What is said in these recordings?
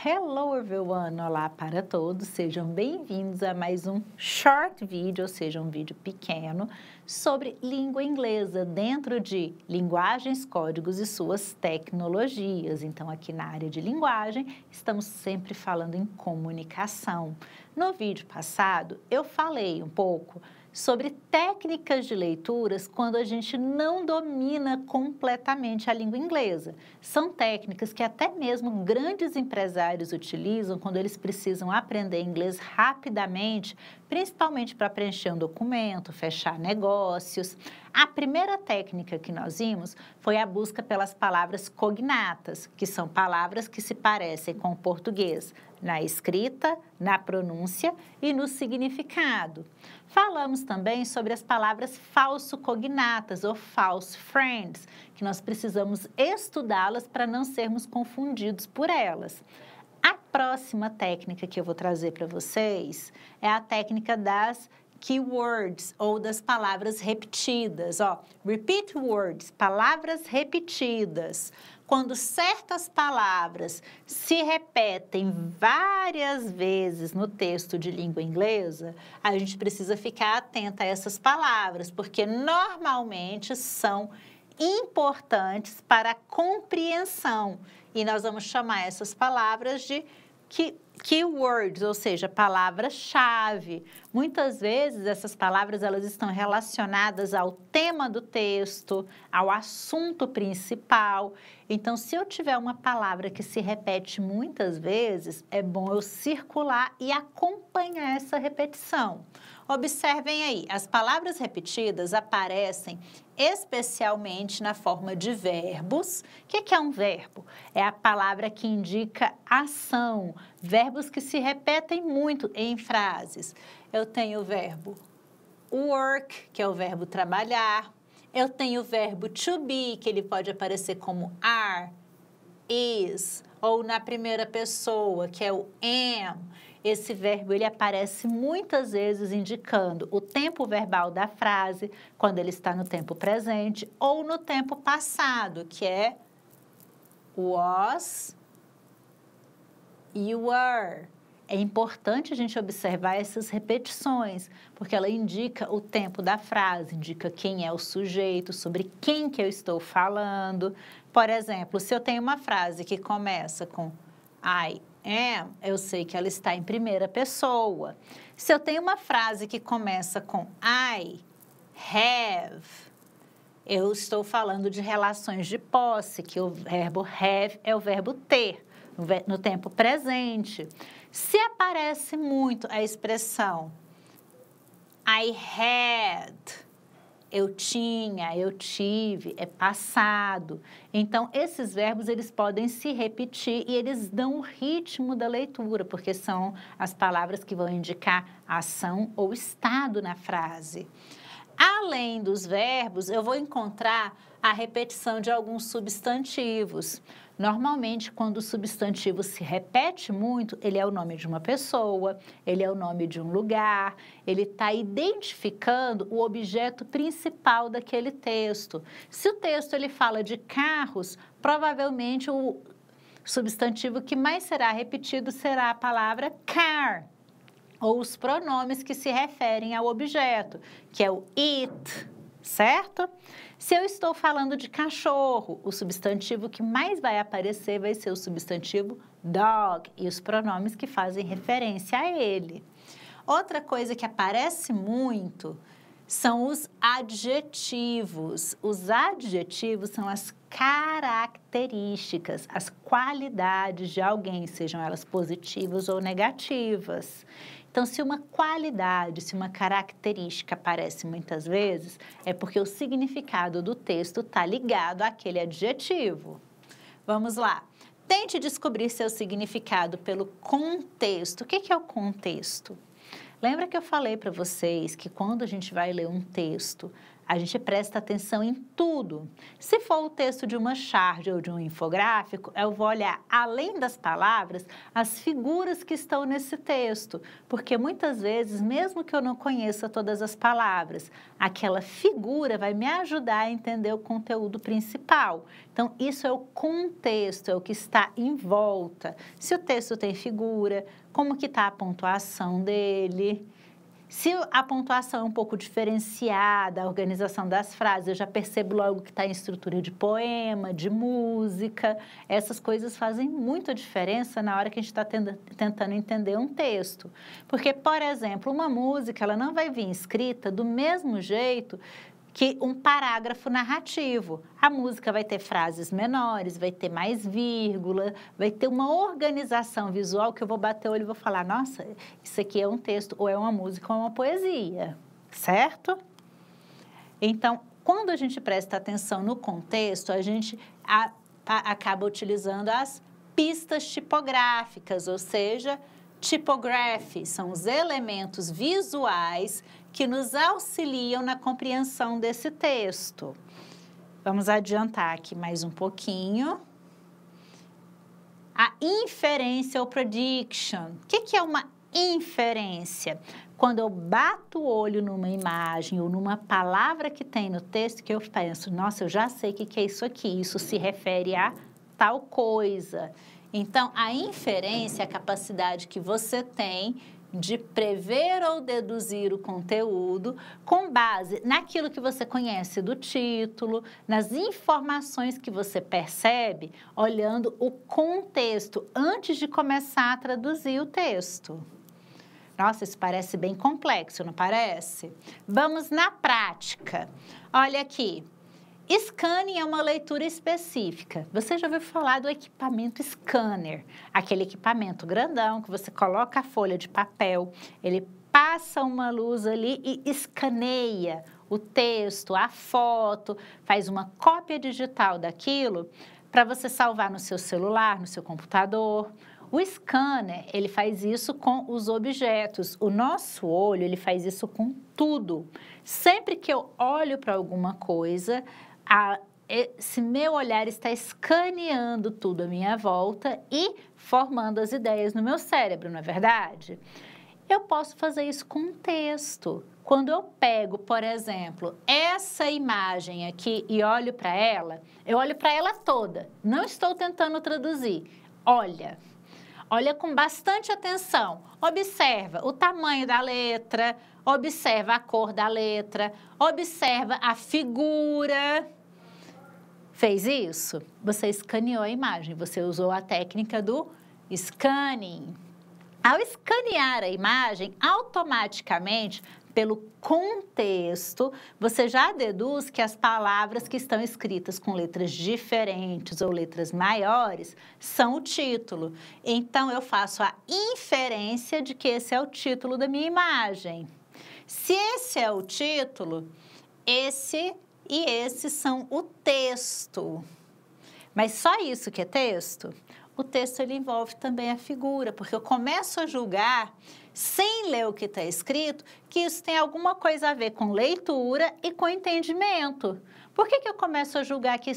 Hello everyone! Olá para todos, sejam bem-vindos a mais um short video, ou seja, um vídeo pequeno sobre língua inglesa dentro de linguagens, códigos e suas tecnologias. Então, aqui na área de linguagem, estamos sempre falando em comunicação. No vídeo passado, eu falei um pouco sobre técnicas de leituras quando a gente não domina completamente a língua inglesa. São técnicas que até mesmo grandes empresários utilizam quando eles precisam aprender inglês rapidamente, principalmente para preencher um documento, fechar negócios. A primeira técnica que nós vimos foi a busca pelas palavras cognatas, que são palavras que se parecem com o português na escrita, na pronúncia e no significado. Falamos também sobre as palavras falso-cognatas ou false friends, que nós precisamos estudá-las para não sermos confundidos por elas. A próxima técnica que eu vou trazer para vocês é a técnica das keywords ou das palavras repetidas. Repeat words, palavras repetidas. Quando certas palavras se repetem várias vezes no texto de língua inglesa, a gente precisa ficar atenta a essas palavras, porque normalmente são importantes para a compreensão. E nós vamos chamar essas palavras de keywords, ou seja, palavras-chave. Muitas vezes essas palavras elas estão relacionadas ao tema do texto, ao assunto principal. Então, se eu tiver uma palavra que se repete muitas vezes, é bom eu circular e acompanhar essa repetição. Observem aí, as palavras repetidas aparecem especialmente na forma de verbos. O que é um verbo? É a palavra que indica ação, verbos que se repetem muito em frases. Eu tenho o verbo work, que é o verbo trabalhar. Eu tenho o verbo to be, que ele pode aparecer como are, is, ou na primeira pessoa, que é o am. Esse verbo, ele aparece muitas vezes indicando o tempo verbal da frase, quando ele está no tempo presente, ou no tempo passado, que é was e were. É importante a gente observar essas repetições, porque ela indica o tempo da frase, indica quem é o sujeito, sobre quem que eu estou falando. Por exemplo, se eu tenho uma frase que começa com I am, eu sei que ela está em primeira pessoa. Se eu tenho uma frase que começa com I have, eu estou falando de relações de posse, que o verbo have é o verbo ter, no tempo presente. Se aparece muito a expressão I had, eu tinha, eu tive, é passado. Então, esses verbos, eles podem se repetir e eles dão o ritmo da leitura, porque são as palavras que vão indicar ação ou estado na frase. Além dos verbos, eu vou encontrar a repetição de alguns substantivos. Normalmente, quando o substantivo se repete muito, ele é o nome de uma pessoa, ele é o nome de um lugar, ele está identificando o objeto principal daquele texto. Se o texto ele fala de carros, provavelmente o substantivo que mais será repetido será a palavra car, ou os pronomes que se referem ao objeto, que é o it, certo? Se eu estou falando de cachorro, o substantivo que mais vai aparecer vai ser o substantivo dog e os pronomes que fazem referência a ele. Outra coisa que aparece muito são os adjetivos. Os adjetivos são as características, as qualidades de alguém, sejam elas positivas ou negativas. Então, se uma qualidade, se uma característica aparece muitas vezes, é porque o significado do texto está ligado àquele adjetivo. Vamos lá. Tente descobrir seu significado pelo contexto. O que é o contexto? Lembra que eu falei para vocês que quando a gente vai ler um texto, A gente presta atenção em tudo. Se for o texto de uma charge ou de um infográfico, eu vou olhar, além das palavras, as figuras que estão nesse texto. Porque muitas vezes, mesmo que eu não conheça todas as palavras, aquela figura vai me ajudar a entender o conteúdo principal. Então, isso é o contexto, é o que está em volta. Se o texto tem figura, como que está a pontuação dele? Se a pontuação é um pouco diferenciada, a organização das frases, eu já percebo logo que está em estrutura de poema, de música. Essas coisas fazem muita diferença na hora que a gente está tentando entender um texto. Porque, por exemplo, uma música ela não vai vir escrita do mesmo jeito que um parágrafo narrativo. A música vai ter frases menores, vai ter mais vírgula, vai ter uma organização visual que eu vou bater o olho e vou falar, nossa, isso aqui é um texto, ou é uma música, ou é uma poesia, certo? Então, quando a gente presta atenção no contexto, a gente acaba utilizando as pistas tipográficas, ou seja, typography, são os elementos visuais que nos auxiliam na compreensão desse texto. Vamos adiantar aqui mais um pouquinho. A inferência ou prediction. O que é uma inferência? Quando eu bato o olho numa imagem ou numa palavra que tem no texto, que eu penso, nossa, eu já sei o que é isso aqui, isso se refere a tal coisa. Então, a inferência é a capacidade que você tem de prever ou deduzir o conteúdo com base naquilo que você conhece do título, nas informações que você percebe olhando o contexto antes de começar a traduzir o texto. Nossa, isso parece bem complexo, não parece? Vamos na prática. Olha aqui. Scanning é uma leitura específica. Você já ouviu falar do equipamento scanner, aquele equipamento grandão que você coloca a folha de papel, ele passa uma luz ali e escaneia o texto, a foto, faz uma cópia digital daquilo para você salvar no seu celular, no seu computador. O scanner, ele faz isso com os objetos. O nosso olho, ele faz isso com tudo. Sempre que eu olho para alguma coisa, esse meu olhar está escaneando tudo à minha volta e formando as ideias no meu cérebro, não é verdade? Eu posso fazer isso com um texto. Quando eu pego, por exemplo, essa imagem aqui e olho para ela, eu olho para ela toda, não estou tentando traduzir. Olha com bastante atenção, observa o tamanho da letra, observa a cor da letra, observa a figura. Fez isso? Você escaneou a imagem, você usou a técnica do scanning. Ao escanear a imagem, automaticamente, pelo contexto, você já deduz que as palavras que estão escritas com letras diferentes ou letras maiores são o título. Então, eu faço a inferência de que esse é o título da minha imagem. Se esse é o título, esse e esses são o texto. Mas só isso que é texto? O texto ele envolve também a figura, porque eu começo a julgar, sem ler o que está escrito, que isso tem alguma coisa a ver com leitura e com entendimento. Por que eu começo a julgar que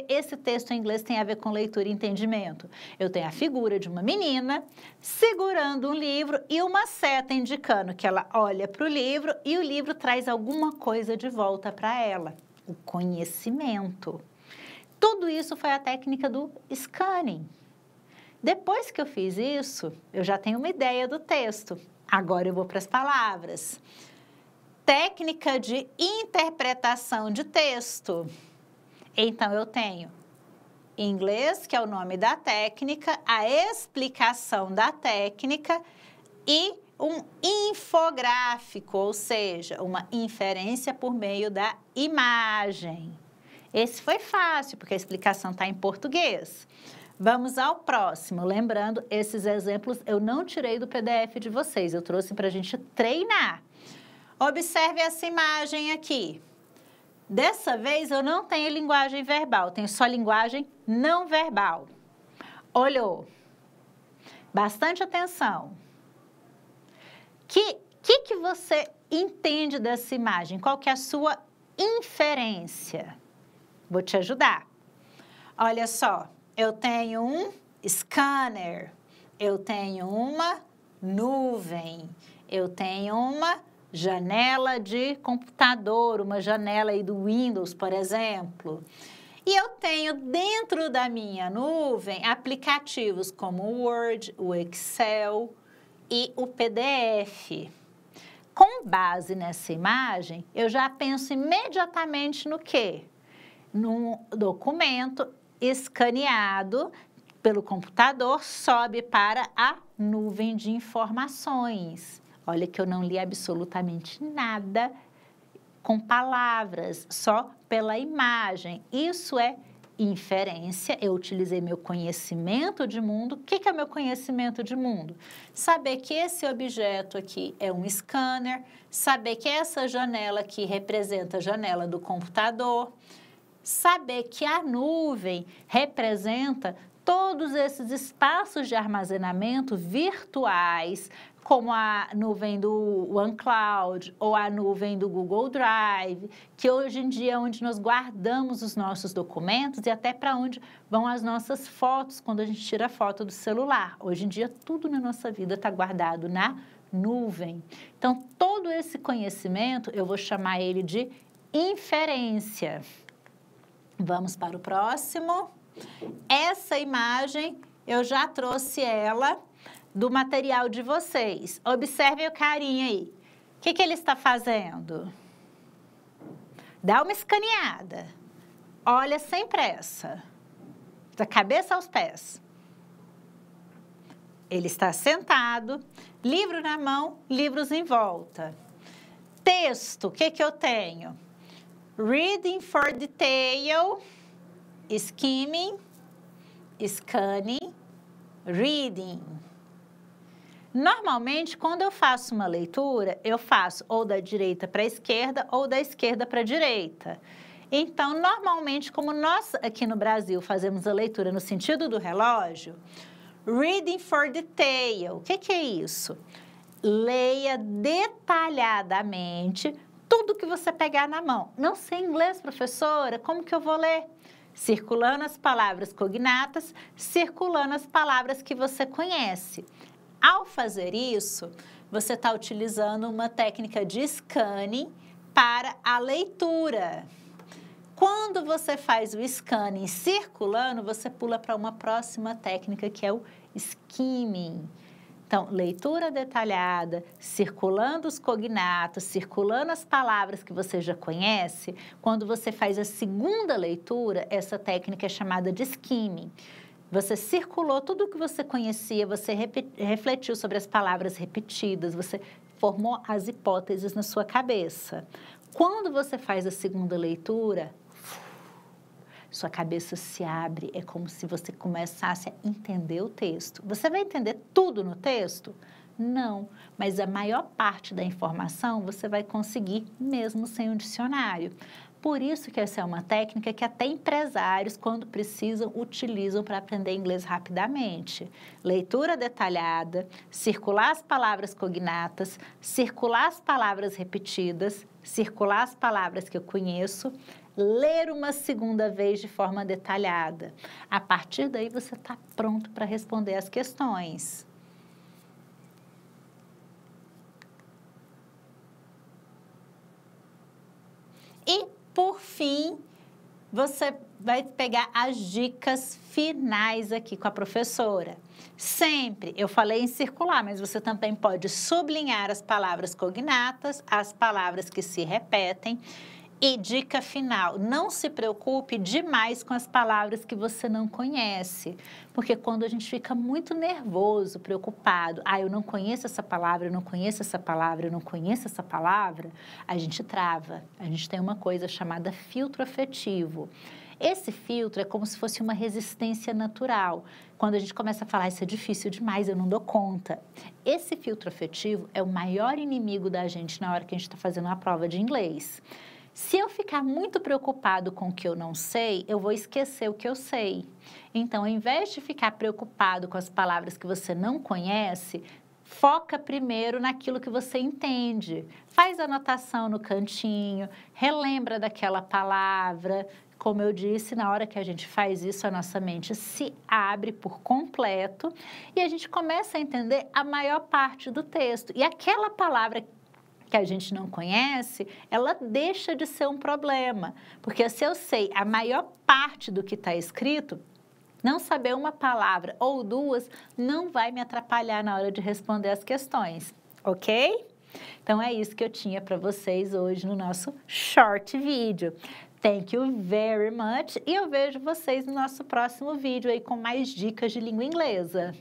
esse texto em inglês tem a ver com leitura e entendimento? Eu tenho a figura de uma menina segurando um livro e uma seta indicando que ela olha para o livro e o livro traz alguma coisa de volta para ela, o conhecimento. Tudo isso foi a técnica do scanning. Depois que eu fiz isso, eu já tenho uma ideia do texto. Agora eu vou para as palavras. Técnica de interpretação de texto. Então, eu tenho em inglês, que é o nome da técnica, a explicação da técnica e um infográfico, ou seja, uma inferência por meio da imagem. Esse foi fácil, porque a explicação está em português. Vamos ao próximo. Lembrando, esses exemplos eu não tirei do PDF de vocês, eu trouxe para a gente treinar. Observe essa imagem aqui. Dessa vez eu não tenho linguagem verbal, tenho só linguagem não verbal. Olhou. Bastante atenção. Que você entende dessa imagem? Qual que é a sua inferência. Vou te ajudar. Olha só, eu tenho um scanner, eu tenho uma nuvem, eu tenho uma janela de computador, uma janela aí do Windows, por exemplo. E eu tenho dentro da minha nuvem aplicativos como o Word, o Excel e o PDF. Com base nessa imagem, eu já penso imediatamente no quê? Num documento escaneado pelo computador, sobe para a nuvem de informações. Olha que eu não li absolutamente nada com palavras, só pela imagem. Isso é inferência. Eu utilizei meu conhecimento de mundo. O que é meu conhecimento de mundo? Saber que esse objeto aqui é um scanner, saber que essa janela aqui representa a janela do computador, saber que a nuvem representa todos esses espaços de armazenamento virtuais, como a nuvem do OneCloud ou a nuvem do Google Drive, que hoje em dia é onde nós guardamos os nossos documentos e até para onde vão as nossas fotos quando a gente tira foto do celular. Hoje em dia, tudo na nossa vida está guardado na nuvem. Então, todo esse conhecimento, eu vou chamar ele de inferência. Vamos para o próximo. Essa imagem, eu já trouxe ela do material de vocês. Observem o carinha aí. O que ele está fazendo? Dá uma escaneada. Olha sem pressa. Da cabeça aos pés. Ele está sentado, livro na mão, livros em volta. Texto, o que eu tenho? Reading for detail, skimming, scanning, reading. Normalmente, quando eu faço uma leitura, eu faço ou da direita para a esquerda ou da esquerda para a direita. Então, normalmente, como nós aqui no Brasil fazemos a leitura no sentido do relógio, reading for detail, o que é isso? Leia detalhadamente tudo que você pegar na mão. Não sei inglês, professora, como que eu vou ler? Circulando as palavras cognatas, circulando as palavras que você conhece. Ao fazer isso, você está utilizando uma técnica de scanning para a leitura. Quando você faz o scanning circulando, você pula para uma próxima técnica que é o skimming. Então, leitura detalhada, circulando os cognatos, circulando as palavras que você já conhece. Quando você faz a segunda leitura, essa técnica é chamada de skimming. Você circulou tudo o que você conhecia, você refletiu sobre as palavras repetidas, você formou as hipóteses na sua cabeça. Quando você faz a segunda leitura, sua cabeça se abre, é como se você começasse a entender o texto. Você vai entender tudo no texto? Não, mas a maior parte da informação você vai conseguir mesmo sem um dicionário. Por isso que essa é uma técnica que até empresários, quando precisam, utilizam para aprender inglês rapidamente. Leitura detalhada, circular as palavras cognatas, circular as palavras repetidas, circular as palavras que eu conheço, ler uma segunda vez de forma detalhada. A partir daí, você está pronto para responder as questões. E, por fim, você vai pegar as dicas finais aqui com a professora. Sempre, eu falei em circular, mas você também pode sublinhar as palavras cognatas, as palavras que se repetem. E dica final, não se preocupe demais com as palavras que você não conhece, porque quando a gente fica muito nervoso, preocupado, eu não conheço essa palavra, eu não conheço essa palavra, eu não conheço essa palavra, a gente trava. A gente tem uma coisa chamada filtro afetivo. Esse filtro é como se fosse uma resistência natural. Quando a gente começa a falar, isso é difícil demais, eu não dou conta. Esse filtro afetivo é o maior inimigo da gente na hora que a gente está fazendo uma prova de inglês. Se eu ficar muito preocupado com o que eu não sei, eu vou esquecer o que eu sei. Então, ao invés de ficar preocupado com as palavras que você não conhece, foca primeiro naquilo que você entende. Faz anotação no cantinho, relembra daquela palavra. Como eu disse, na hora que a gente faz isso, a nossa mente se abre por completo e a gente começa a entender a maior parte do texto. E aquela palavra que a gente não conhece, ela deixa de ser um problema. Porque se eu sei a maior parte do que está escrito, não saber uma palavra ou duas não vai me atrapalhar na hora de responder as questões, ok? Então, é isso que eu tinha para vocês hoje no nosso short vídeo. Thank you very much e eu vejo vocês no nosso próximo vídeo aí com mais dicas de língua inglesa.